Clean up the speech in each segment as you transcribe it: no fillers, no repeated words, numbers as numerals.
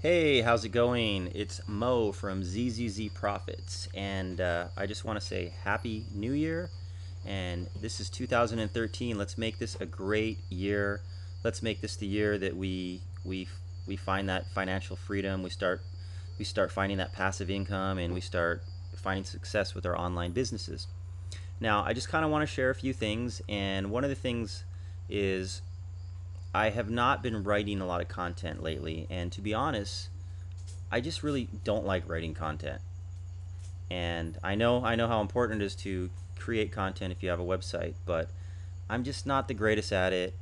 Hey, how's it going? It's Mo from ZZZPoftis, and I just want to say Happy New Year. And this is 2013. Let's make this a great year. Let's make this the year that we find that financial freedom. We start finding that passive income, and we start finding success with our online businesses. Now, I just kind of want to share a few things, and one of the things is I have not been writing a lot of content lately, and to be honest, I just really don't like writing content. And I know how important it is to create content if you have a website, but I'm just not the greatest at it.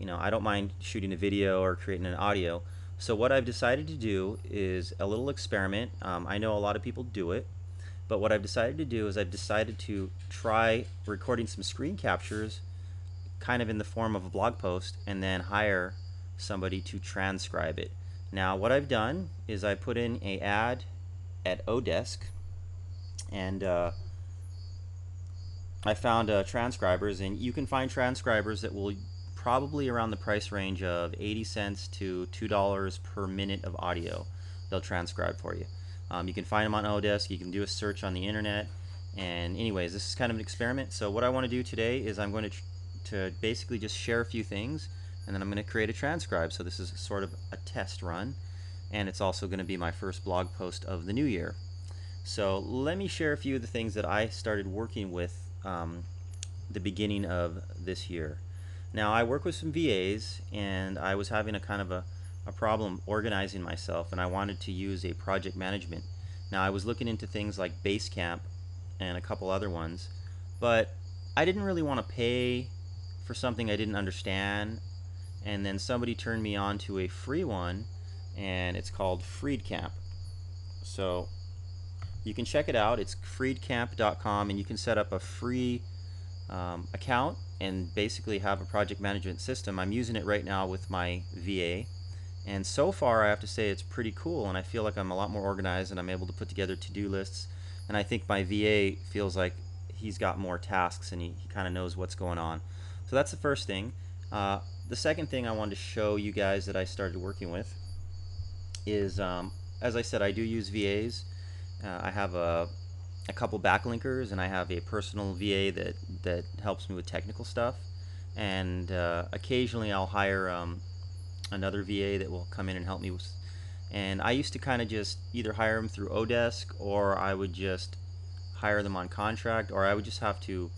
I don't mind shooting a video or creating an audio. So what I've decided to do is a little experiment. I know a lot of people do it, but what I've decided to do is I've decided to try recording some screen captures kind of in the form of a blog post and then hire somebody to transcribe it. Now what I've done is I put in a ad at Odesk, and I found transcribers, and you can find transcribers that will probably around the price range of 80 cents to $2 per minute of audio. They'll transcribe for you. You can find them on Odesk. You can do a search on the internet. And anyways, this is kind of an experiment. So what I want to do today is I'm going to basically just share a few things, and then I'm going to create a transcribe. So this is sort of a test run, and it's also going to be my first blog post of the new year. So let me share a few of the things that I started working with the beginning of this year. Now I work with some VAs, and I was having a kind of a problem organizing myself, and I wanted to use a project management. Now I was looking into things like Basecamp and a couple other ones, but I didn't really want to pay for something I didn't understand. And then somebody turned me on to a free one, and it's called Freedcamp. So you can check it out. It's freedcamp.com, and you can set up a free account and basically have a project management system. I'm using it right now with my VA, and so far I have to say it's pretty cool, and I feel like I'm a lot more organized, and I'm able to put together to-do lists, and I think my VA feels like he's got more tasks, and he kind of knows what's going on. So that's the first thing. The second thing I wanted to show you guys that I started working with is, as I said, I do use VAs. I have a couple backlinkers, and I have a personal VA that helps me with technical stuff. And occasionally I'll hire another VA that will come in and help me with. And I used to kind of just either hire them through Odesk, or I would just hire them on contract, or I would just have to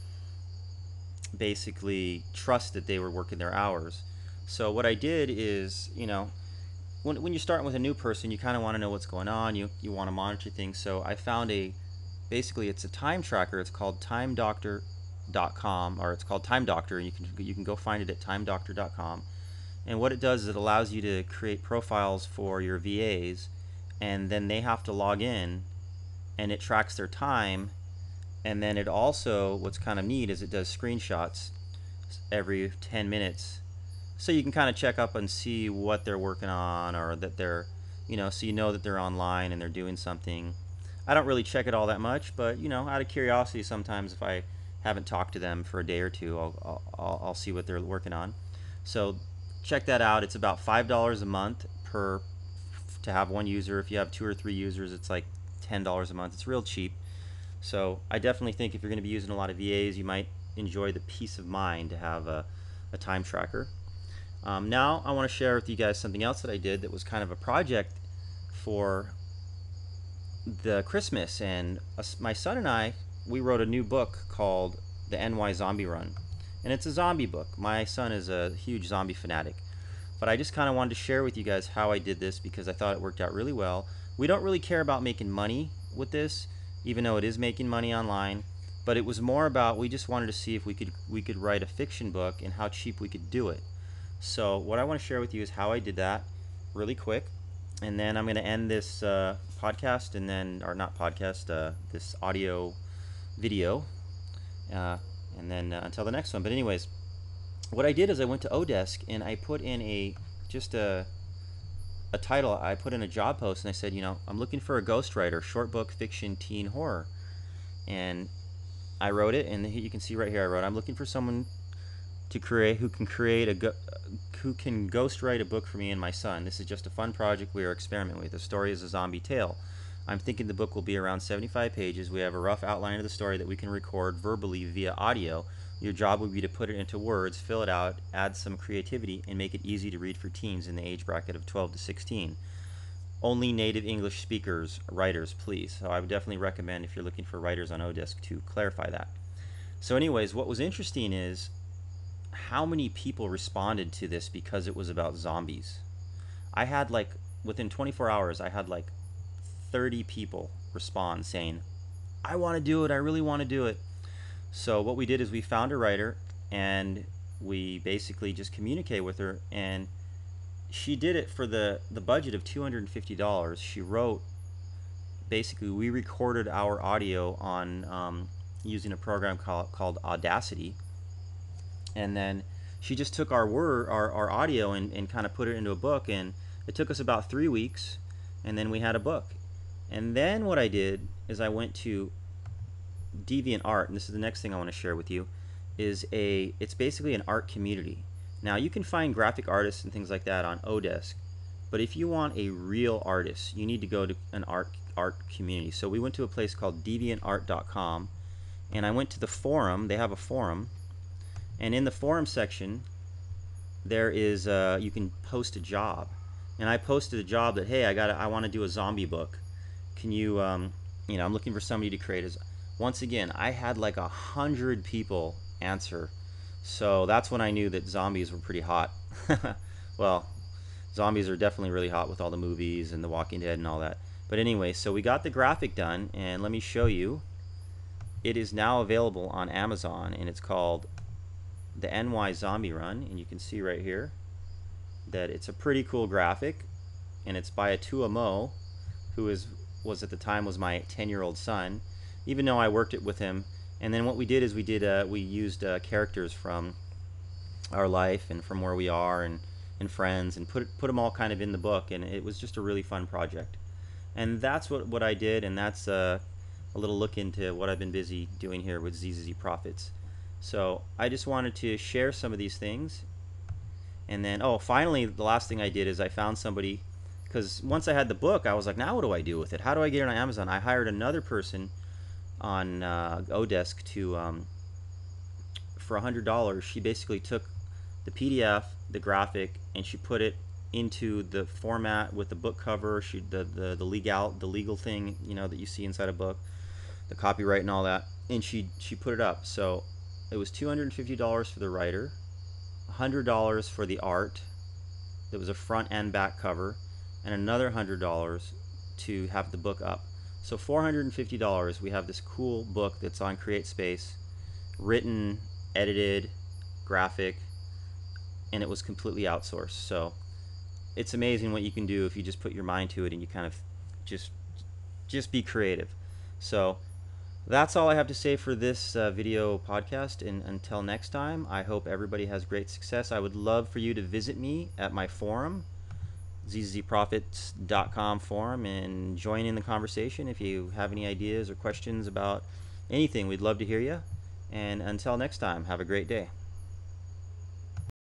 basically trust that they were working their hours. So what I did is, when you're starting with a new person, you kind of want to know what's going on. You want to monitor things. So I found basically it's a time tracker. It's called timedoctor.com, or it's called Time Doctor, and you can go find it at timedoctor.com. And what it does is it allows you to create profiles for your VAs, and then they have to log in, and it tracks their time. And then it also, what's kind of neat is it does screenshots every 10 minutes, so you can kind of check up and see what they're working on, or that they're, so you know that they're online and they're doing something. I don't really check it all that much, but out of curiosity, sometimes if I haven't talked to them for a day or two, I'll see what they're working on. So check that out. It's about $5 a month to have one user. If you have 2 or 3 users, it's like $10 a month. It's real cheap. So I definitely think if you're going to be using a lot of VAs, you might enjoy the peace of mind to have a time tracker. Now I want to share with you guys something else that I did that was kind of a project for the Christmas. And my son and I, we wrote a new book called The NY Zombie Run. And it's a zombie book. My son is a huge zombie fanatic. But I just kind of wanted to share with you guys how I did this, because I thought it worked out really well. We don't really care about making money with this, even though it is making money online, but it was more about, we just wanted to see if we could write a fiction book and how cheap we could do it. So what I want to share with you is how I did that really quick, and then I'm going to end this podcast, and then, or not podcast, this audio video, and then until the next one. But anyways, what I did is I went to Odesk, and I put in just a title. I put in a job post, and I said, I'm looking for a ghostwriter, short book, fiction, teen horror. And I wrote it, and you can see right here I wrote, I'm looking for someone who can ghostwrite a book for me and my son. This is just a fun project we are experimenting with. The story is a zombie tale. I'm thinking the book will be around 75 pages. We have a rough outline of the story that we can record verbally via audio. Your job would be to put it into words, fill it out, add some creativity, and make it easy to read for teens in the age bracket of 12 to 16. Only native English speakers, writers, please. So I would definitely recommend, if you're looking for writers on Odesk, to clarify that. So anyways, what was interesting is how many people responded to this because it was about zombies. I had like, within 24 hours, I had like 30 people respond saying, I want to do it, I really want to do it. So what we did is we found a writer and we basically just communicated with her, and she did it for the budget of $250. She wrote, basically we recorded our audio on using a program called Audacity, and then she just took our audio and kind of put it into a book, and it took us about 3 weeks, and then we had a book. And then what I did is I went to DeviantArt, and this is the next thing I want to share with you, it's basically an art community. Now you can find graphic artists and things like that on Odesk, but if you want a real artist, you need to go to an art community. So we went to a place called deviantart.com, and I went to the forum. They have a forum, and in the forum section there is you can post a job, and I posted a job that, hey, I want to do a zombie book. Can you I'm looking for somebody to create a. Once again, I had like 100 people answer, so that's when I knew that zombies were pretty hot. Well, zombies are definitely really hot with all the movies and The Walking Dead and all that. But anyway, so we got the graphic done, and let me show you. It is now available on Amazon, and it's called the NY Zombie Run, and you can see right here that it's a pretty cool graphic, and it's by Atua Mo, who was at the time was my 10-year-old son, even though I worked it with him. And then what we did is we used characters from our life and from where we are and friends, and put them all kind of in the book, and it was just a really fun project. And that's what I did, and that's a little look into what I've been busy doing here with ZZZPoftis. So I just wanted to share some of these things. And then, finally, the last thing I did is I found somebody, because once I had the book, I was like, now what do I do with it? How do I get it on Amazon? I hired another person on Odesk for $100. She basically took the PDF, the graphic, and she put it into the format with the book cover, the legal thing, that you see inside a book, the copyright and all that, and she put it up. So it was $250 for the writer, $100 for the art. There was a front and back cover, and another $100 to have the book up. So $450, we have this cool book that's on CreateSpace, written, edited, graphic, and it was completely outsourced. So it's amazing what you can do if you just put your mind to it and you kind of just be creative. So that's all I have to say for this video podcast, and until next time, I hope everybody has great success. I would love for you to visit me at my forum, ZZZPoftis.com forum, and join in the conversation. If you have any ideas or questions about anything, we'd love to hear you. And until next time, have a great day.